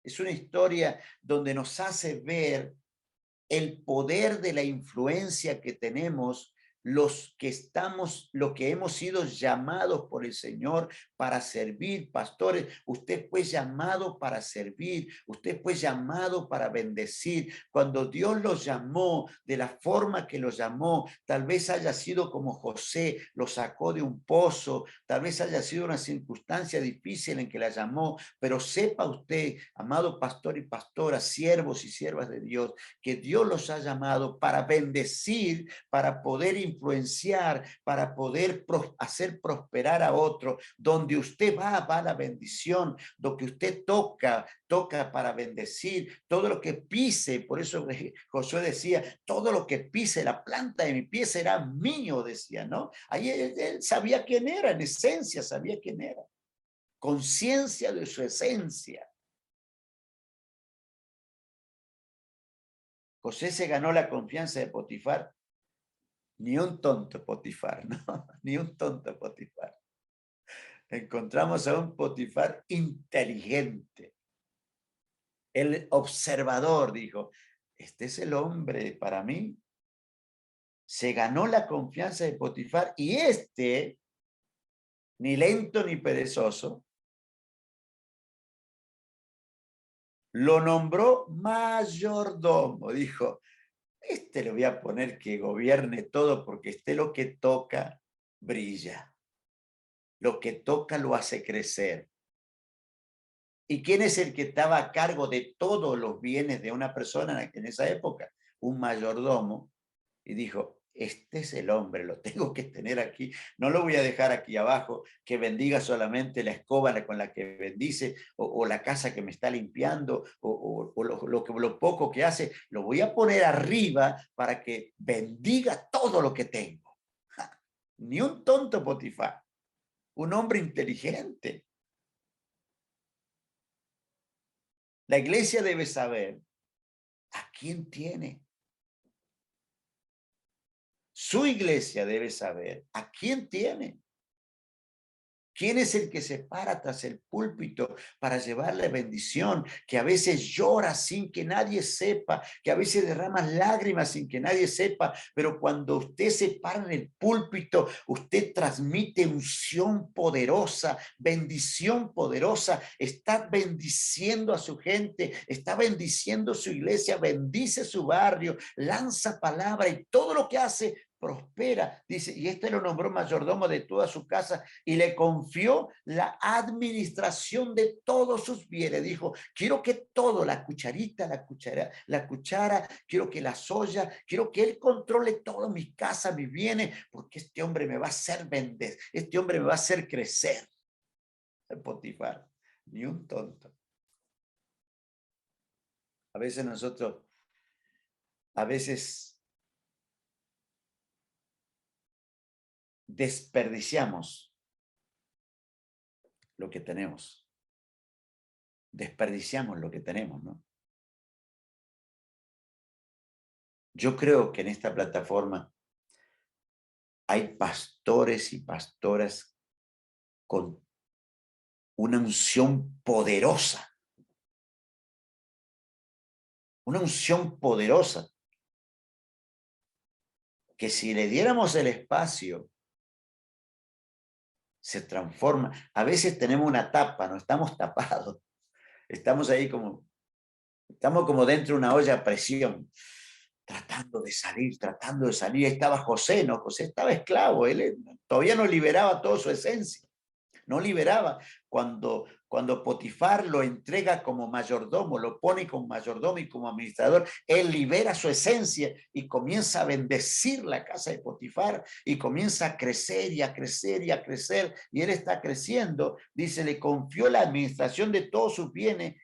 S1: Es una historia donde nos hace ver el poder de la influencia que tenemos los que estamos, lo que hemos sido llamados por el Señor para servir, pastores. Usted fue llamado para servir, usted fue llamado para bendecir. Cuando Dios los llamó de la forma que los llamó, tal vez haya sido como José, lo sacó de un pozo, tal vez haya sido una circunstancia difícil en que la llamó, pero sepa usted, amado pastor y pastora, siervos y siervas de Dios, que Dios los ha llamado para bendecir, para poder influenciar, para poder hacer prosperar a otro. Donde usted va la bendición. Lo que usted toca para bendecir. Todo lo que pise, por eso Josué decía, todo lo que pise la planta de mi pie será mío, decía, ¿no? Ahí él sabía quién era, en esencia sabía quién era. Conciencia de su esencia. José se ganó la confianza de Potifar. Ni un tonto Potifar, ¿no? Ni un tonto Potifar. Encontramos a un Potifar inteligente. El observador dijo, este es el hombre para mí. Se ganó la confianza de Potifar y este, ni lento ni perezoso, lo nombró mayordomo. Dijo, este le voy a poner que gobierne todo porque lo que toca brilla. Lo que toca lo hace crecer. ¿Y quién es el que estaba a cargo de todos los bienes de una persona en esa época? Un mayordomo. Y dijo, este es el hombre, lo tengo que tener aquí. No lo voy a dejar aquí abajo, que bendiga solamente la escoba con la que bendice, o la casa que me está limpiando, o lo poco que hace. Lo voy a poner arriba para que bendiga todo lo que tengo. ¡Ja! Ni un tonto Potifar, un hombre inteligente. La iglesia debe saber a quién tiene. Su iglesia debe saber a quién tiene. ¿Quién es el que se para tras el púlpito para llevarle bendición? Que a veces llora sin que nadie sepa, que a veces derrama lágrimas sin que nadie sepa, pero cuando usted se para en el púlpito, usted transmite unción poderosa, bendición poderosa, está bendiciendo a su gente, está bendiciendo su iglesia, bendice su barrio, lanza palabra y todo lo que hace prospera. Dice, y este lo nombró mayordomo de toda su casa y le confió la administración de todos sus bienes. Dijo, quiero que todo, la cucharita, la cuchara, quiero que las ollas, quiero que él controle todo, mi casa, mis bienes, porque este hombre me va a hacer vender, este hombre me va a hacer crecer. El Potifar, ni un tonto. A veces nosotros, desperdiciamos lo que tenemos. Desperdiciamos lo que tenemos, ¿no? Yo creo que en esta plataforma hay pastores y pastoras con una unción poderosa. Una unción poderosa. Que si le diéramos el espacio, se transforma. A veces tenemos una tapa, no estamos tapados. Estamos ahí estamos como dentro de una olla a presión, tratando de salir. Ahí estaba José, ¿no? José estaba esclavo, él todavía no liberaba toda su esencia. No liberaba. Cuando Potifar lo entrega como mayordomo, lo pone como mayordomo y como administrador, él libera su esencia y comienza a bendecir la casa de Potifar y comienza a crecer y a crecer y a crecer. Y él está creciendo. Dice, le confió la administración de todos sus bienes.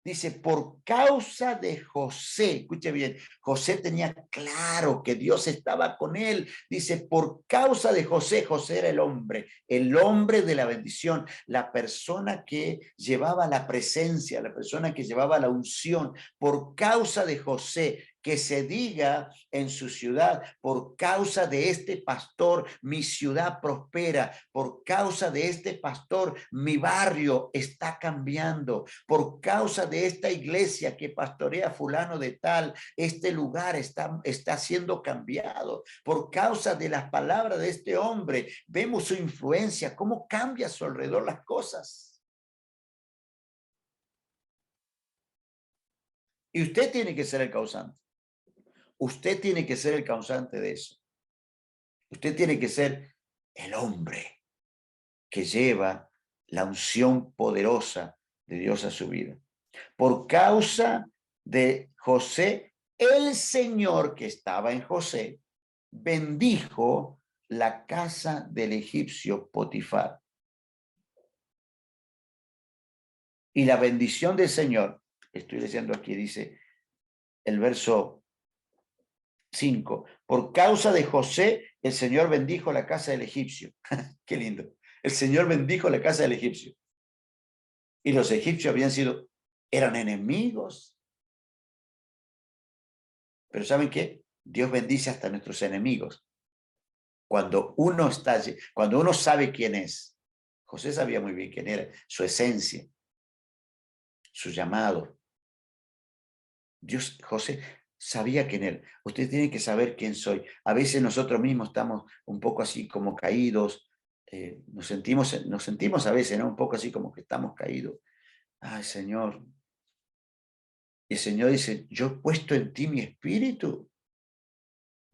S1: Dice, por causa de José, escuche bien, José tenía claro que Dios estaba con él. Dice, por causa de José, José era el hombre de la bendición, la persona que llevaba la presencia, la persona que llevaba la unción. Por causa de José, que se diga en su ciudad, por causa de este pastor, mi ciudad prospera, por causa de este pastor, mi barrio está cambiando, por causa de esta iglesia que pastorea fulano de tal, este lugar está siendo cambiado, por causa de las palabras de este hombre, vemos su influencia, cómo cambia a su alrededor las cosas. Y usted tiene que ser el causante. Usted tiene que ser el causante de eso. Usted tiene que ser el hombre que lleva la unción poderosa de Dios a su vida. Por causa de José, el Señor que estaba en José, bendijo la casa del egipcio Potifar. Y la bendición del Señor, estoy leyendo aquí, dice el verso 5, por causa de José, el Señor bendijo la casa del egipcio. Qué lindo. El Señor bendijo la casa del egipcio. Y los egipcios eran enemigos. Pero ¿saben qué? Dios bendice hasta nuestros enemigos. Cuando uno sabe quién es. José sabía muy bien quién era, su esencia, su llamado. José sabía quién era. Usted tiene que saber quién soy. A veces nosotros mismos estamos un poco así como caídos, nos sentimos a veces, ¿no? Un poco así como que estamos caídos. Ay, Señor. Y el Señor dice, yo he puesto en ti mi espíritu.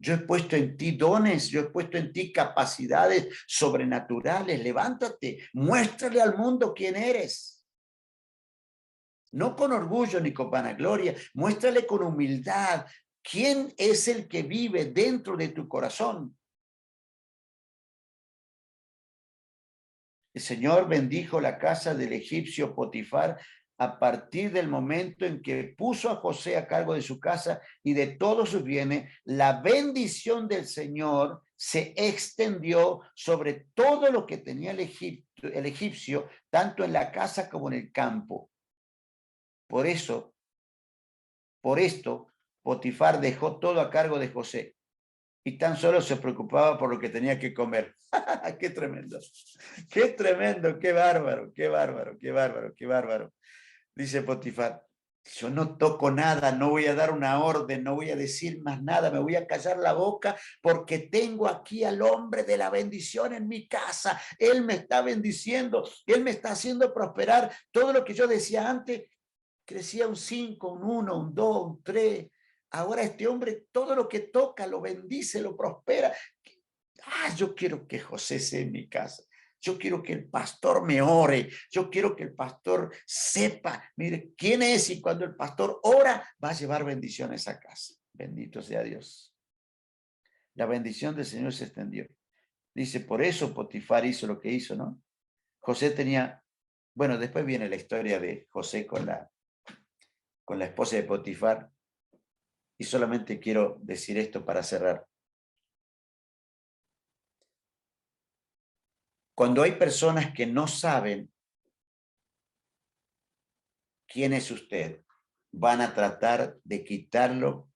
S1: Yo he puesto en ti dones, yo he puesto en ti capacidades sobrenaturales. Levántate, muéstrale al mundo quién eres. No con orgullo ni con vanagloria, muéstrale con humildad quién es el que vive dentro de tu corazón. El Señor bendijo la casa del egipcio Potifar a partir del momento en que puso a José a cargo de su casa y de todos sus bienes. La bendición del Señor se extendió sobre todo lo que tenía el egipcio, tanto en la casa como en el campo. Por esto, Potifar dejó todo a cargo de José y tan solo se preocupaba por lo que tenía que comer. ¡Qué tremendo! ¡Qué tremendo! ¡Qué bárbaro! ¡Qué bárbaro! ¡Qué bárbaro! ¡Qué bárbaro! Dice Potifar, yo no toco nada, no voy a dar una orden, no voy a decir más nada, me voy a callar la boca porque tengo aquí al hombre de la bendición en mi casa. Él me está bendiciendo, él me está haciendo prosperar. Todo lo que yo decía antes, crecía un 5, un 1, un 2, un 3. Ahora este hombre, todo lo que toca, lo bendice, lo prospera. Yo quiero que José sea en mi casa. Yo quiero que el pastor me ore. Yo quiero que el pastor sepa, mire, quién es. Y cuando el pastor ora, va a llevar bendiciones a casa. Bendito sea Dios. La bendición del Señor se extendió. Dice, por eso Potifar hizo lo que hizo, ¿no? José tenía, bueno, después viene la historia de José con la esposa de Potifar. Y solamente quiero decir esto para cerrar. Cuando hay personas que no saben quién es usted, van a tratar de quitarlo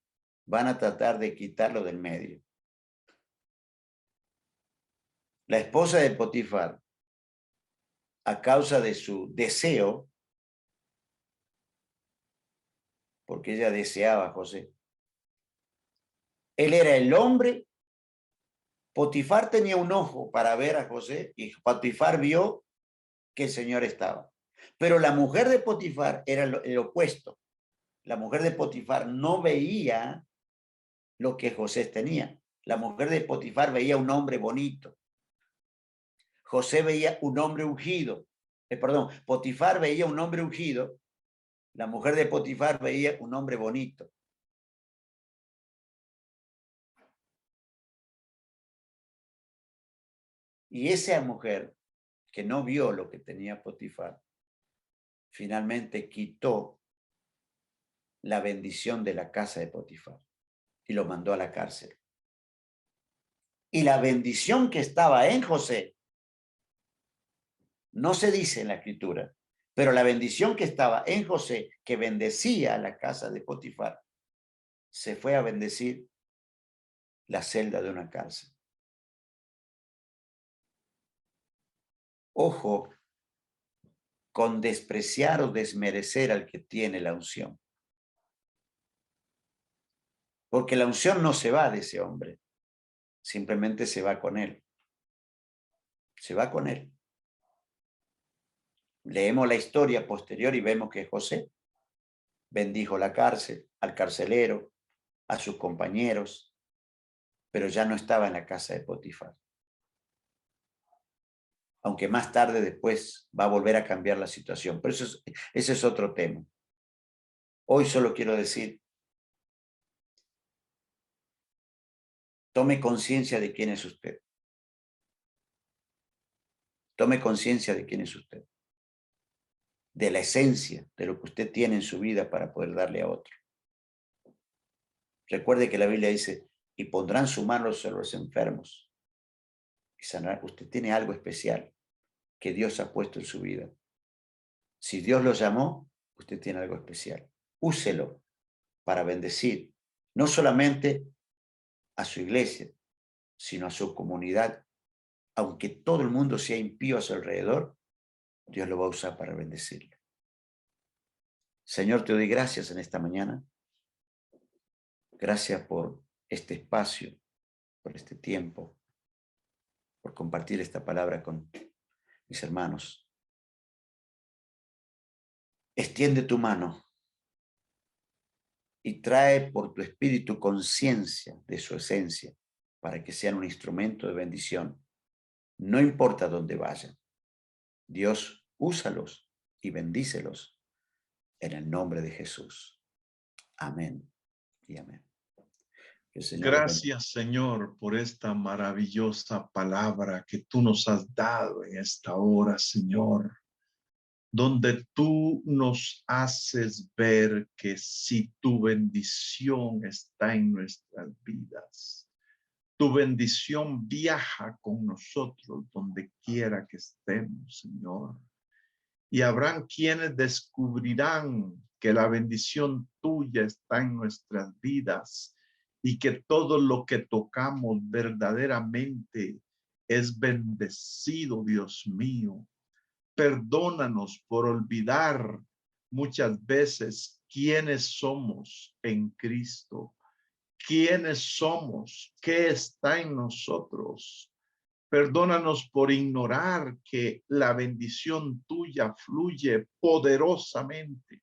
S1: del medio. La esposa de Potifar, a causa de su deseo, porque ella deseaba a José, él era el hombre, Potifar tenía un ojo para ver a José y Potifar vio que el Señor estaba. Pero la mujer de Potifar era el opuesto. La mujer de Potifar no veía lo que José tenía. La mujer de Potifar veía un hombre bonito. José veía un hombre ungido. Potifar veía un hombre ungido. La mujer de Potifar veía un hombre bonito. Y esa mujer que no vio lo que tenía Potifar, finalmente quitó la bendición de la casa de Potifar y lo mandó a la cárcel. Y la bendición que estaba en José, no se dice en la escritura, pero la bendición que estaba en José, que bendecía la casa de Potifar, se fue a bendecir la celda de una cárcel. Ojo con despreciar o desmerecer al que tiene la unción. Porque la unción no se va de ese hombre, simplemente se va con él. Se va con él. Leemos la historia posterior y vemos que José bendijo la cárcel, al carcelero, a sus compañeros, pero ya no estaba en la casa de Potifar. Aunque más tarde después va a volver a cambiar la situación. Pero ese es otro tema. Hoy solo quiero decir, tome conciencia de quién es usted. Tome conciencia de quién es usted. De la esencia de lo que usted tiene en su vida para poder darle a otro. Recuerde que la Biblia dice, y pondrán su mano sobre los enfermos y sanarán. Usted tiene algo especial que Dios ha puesto en su vida. Si Dios lo llamó, usted tiene algo especial. Úselo para bendecir no solamente a su iglesia, sino a su comunidad. Aunque todo el mundo sea impío a su alrededor, Dios lo va a usar para bendecirlo. Señor, te doy gracias en esta mañana. Gracias por este espacio, por este tiempo, por compartir esta palabra con mis hermanos. Extiende tu mano y trae por tu espíritu conciencia de su esencia para que sean un instrumento de bendición. No importa dónde vayan. Dios, úsalos y bendícelos en el nombre de Jesús. Amén y amén. Que el Señor los bendiga.
S3: Gracias, Señor, por esta maravillosa palabra que tú nos has dado en esta hora, Señor, donde tú nos haces ver que si tu bendición está en nuestras vidas, tu bendición viaja con nosotros donde quiera que estemos, Señor. Y habrán quienes descubrirán que la bendición tuya está en nuestras vidas y que todo lo que tocamos verdaderamente es bendecido, Dios mío. Perdónanos por olvidar muchas veces quiénes somos en Cristo, quiénes somos, qué está en nosotros. Perdónanos por ignorar que la bendición tuya fluye poderosamente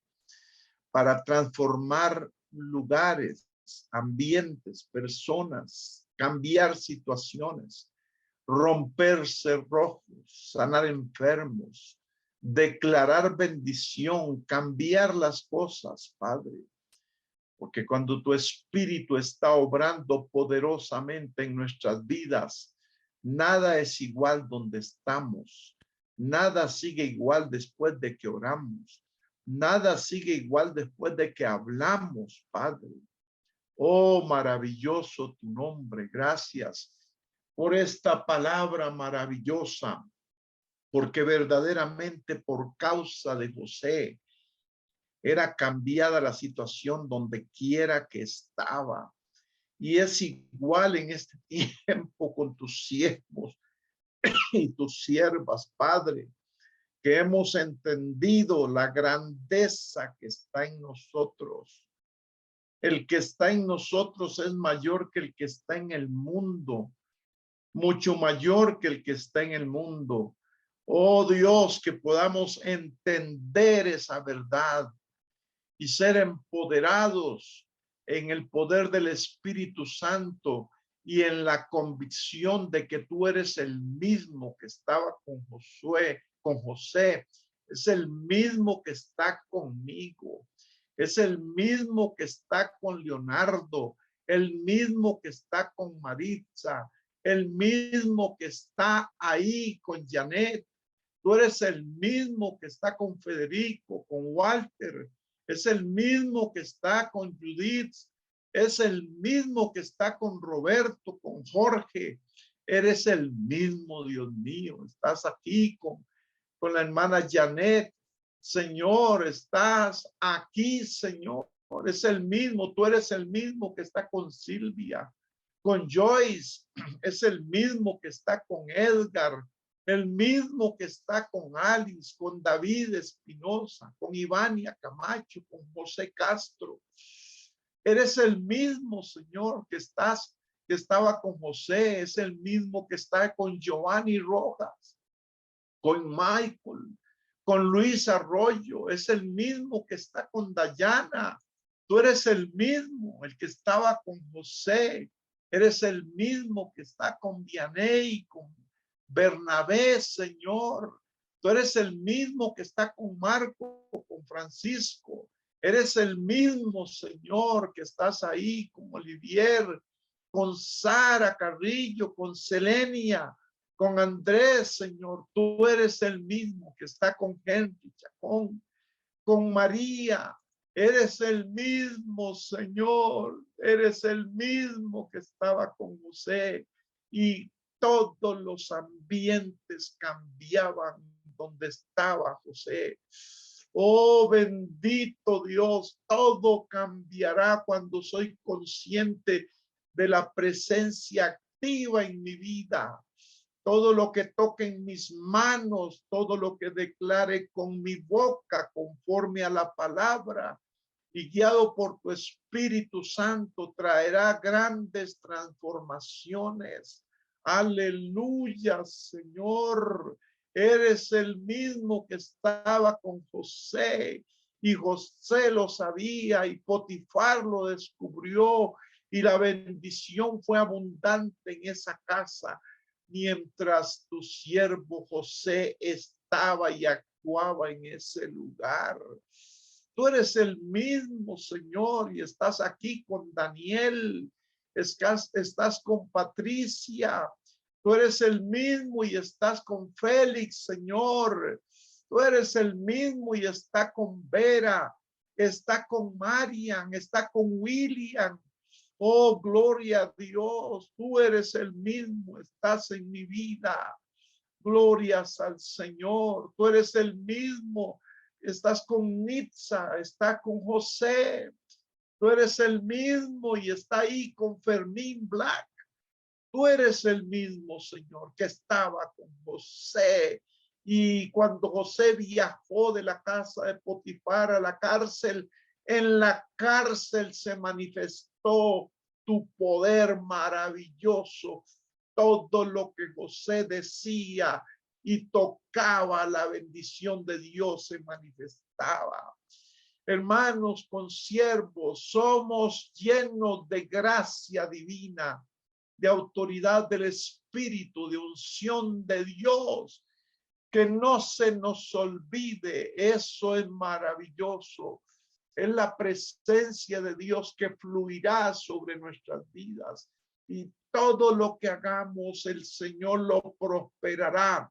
S3: para transformar lugares, ambientes, personas, cambiar situaciones, romper cerrojos, sanar enfermos, declarar bendición, cambiar las cosas, Padre. Porque cuando tu espíritu está obrando poderosamente en nuestras vidas, nada es igual donde estamos. Nada sigue igual después de que oramos. Nada sigue igual después de que hablamos, Padre. Oh, maravilloso tu nombre. Gracias por esta palabra maravillosa, porque verdaderamente por causa de José era cambiada la situación donde quiera que estaba. Y es igual en este tiempo con tus siervos y tus siervas, Padre, que hemos entendido la grandeza que está en nosotros. El que está en nosotros es mayor que el que está en el mundo, mucho mayor que el que está en el mundo. Oh Dios, que podamos entender esa verdad y ser empoderados en el poder del Espíritu Santo y en la convicción de que tú eres el mismo que estaba con José, es el mismo que está conmigo, es el mismo que está con Leonardo, el mismo que está con Maritza, el mismo que está ahí con Janet. Tú eres el mismo que está con Federico, con Walter, es el mismo que está con Judith, es el mismo que está con Roberto, con Jorge. Eres el mismo, Dios mío. Estás aquí con la hermana Janet. Señor, estás aquí, Señor. Es el mismo, tú eres el mismo que está con Silvia, con Joyce, es el mismo que está con Edgar, el mismo que está con Alice, con David Espinosa, con Ivania Camacho, con José Castro. Eres el mismo, Señor, que estaba con José, es el mismo que está con Giovanni Rojas, con Michael, con Luis Arroyo, es el mismo que está con Dayana. Tú eres el mismo, el que estaba con José, eres el mismo que está con Vianey, con Bernabé, Señor. Tú eres el mismo que está con Marco, con Francisco. Eres el mismo, Señor, que estás ahí con Olivier, con Sara Carrillo, con Selenia, con Andrés, Señor. Tú eres el mismo que está con Henry Chacón, con María. Eres el mismo, Señor. Eres el mismo que estaba con José. Y todos los ambientes cambiaban donde estaba José. Oh, bendito Dios, todo cambiará cuando soy consciente de la presencia activa en mi vida. Todo lo que toque en mis manos, todo lo que declare con mi boca conforme a la palabra y guiado por tu Espíritu Santo traerá grandes transformaciones. Aleluya, Señor. Eres el mismo que estaba con José y José lo sabía y Potifar lo descubrió y la bendición fue abundante en esa casa mientras tu siervo José estaba y actuaba en ese lugar. Tú eres el mismo, Señor, y estás aquí con Daniel, estás con Patricia, tú eres el mismo y estás con Félix, Señor. Tú eres el mismo y está con Vera, está con Marian, está con William. Oh, gloria a Dios, tú eres el mismo, estás en mi vida. Glorias al Señor, tú eres el mismo, estás con Nitza, está con José. Tú eres el mismo y está ahí con Fermín Black. Tú eres el mismo, Señor, que estaba con José. Y cuando José viajó de la casa de Potifar a la cárcel, en la cárcel se manifestó tu poder maravilloso. Todo lo que José decía y tocaba, la bendición de Dios se manifestaba. Hermanos, consiervos, somos llenos de gracia divina, de autoridad del Espíritu, de unción de Dios. Que no se nos olvide, eso es maravilloso. Es la presencia de Dios que fluirá sobre nuestras vidas. Y todo lo que hagamos, el Señor lo prosperará.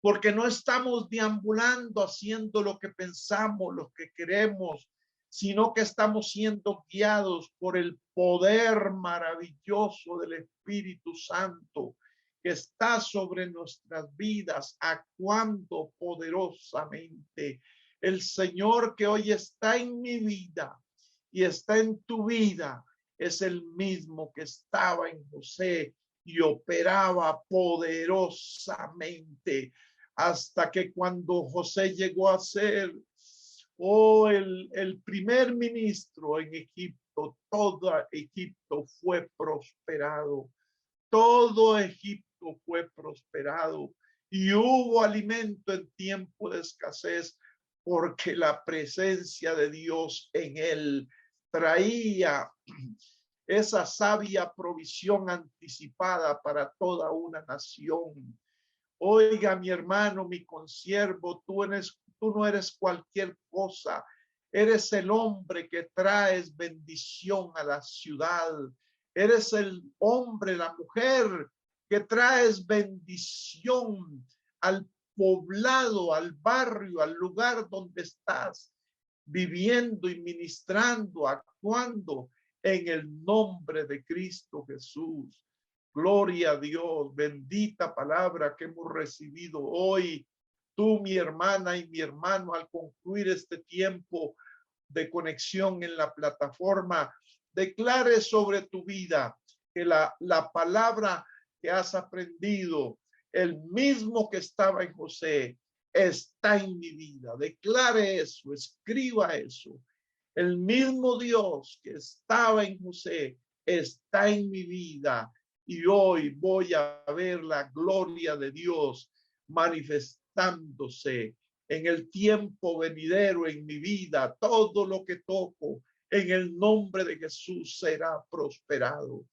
S3: Porque no estamos deambulando haciendo lo que pensamos, lo que queremos, sino que estamos siendo guiados por el poder maravilloso del Espíritu Santo que está sobre nuestras vidas, actuando poderosamente. El Señor que hoy está en mi vida y está en tu vida es el mismo que estaba en José y operaba poderosamente hasta que cuando José llegó a ser el primer ministro en Egipto, todo Egipto fue prosperado. Todo Egipto fue prosperado y hubo alimento en tiempo de escasez porque la presencia de Dios en él traía esa sabia provisión anticipada para toda una nación. Oiga, mi hermano, mi consiervo, tú no eres cualquier cosa. Eres el hombre que traes bendición a la ciudad. Eres el hombre, la mujer que traes bendición al poblado, al barrio, al lugar donde estás viviendo y ministrando, actuando en el nombre de Cristo Jesús. Gloria a Dios, bendita palabra que hemos recibido hoy. Tú, mi hermana y mi hermano, al concluir este tiempo de conexión en la plataforma, declare sobre tu vida que la palabra que has aprendido, el mismo que estaba en José, está en mi vida. Declare eso, escriba eso. El mismo Dios que estaba en José está en mi vida. Y hoy voy a ver la gloria de Dios manifestándose en el tiempo venidero en mi vida. Todo lo que toco en el nombre de Jesús será prosperado.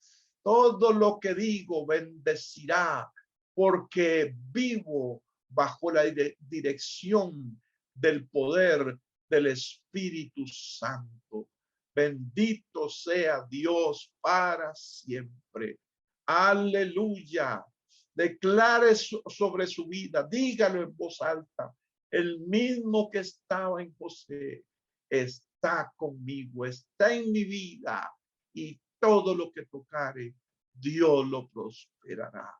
S3: Todo lo que digo bendecirá porque vivo bajo la dirección del poder del Espíritu Santo. Bendito sea Dios para siempre. Aleluya. Declare sobre su vida, dígalo en voz alta. El mismo que estaba en José está conmigo, está en mi vida y todo lo que tocare, Dios lo prosperará.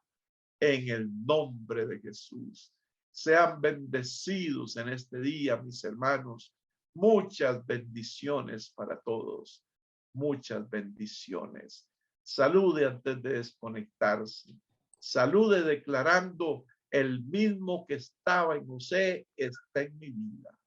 S3: En el nombre de Jesús. Sean bendecidos en este día, mis hermanos. Muchas bendiciones para todos. Muchas bendiciones. Salude antes de desconectarse. Salude declarando: el mismo que estaba en José está en mi vida.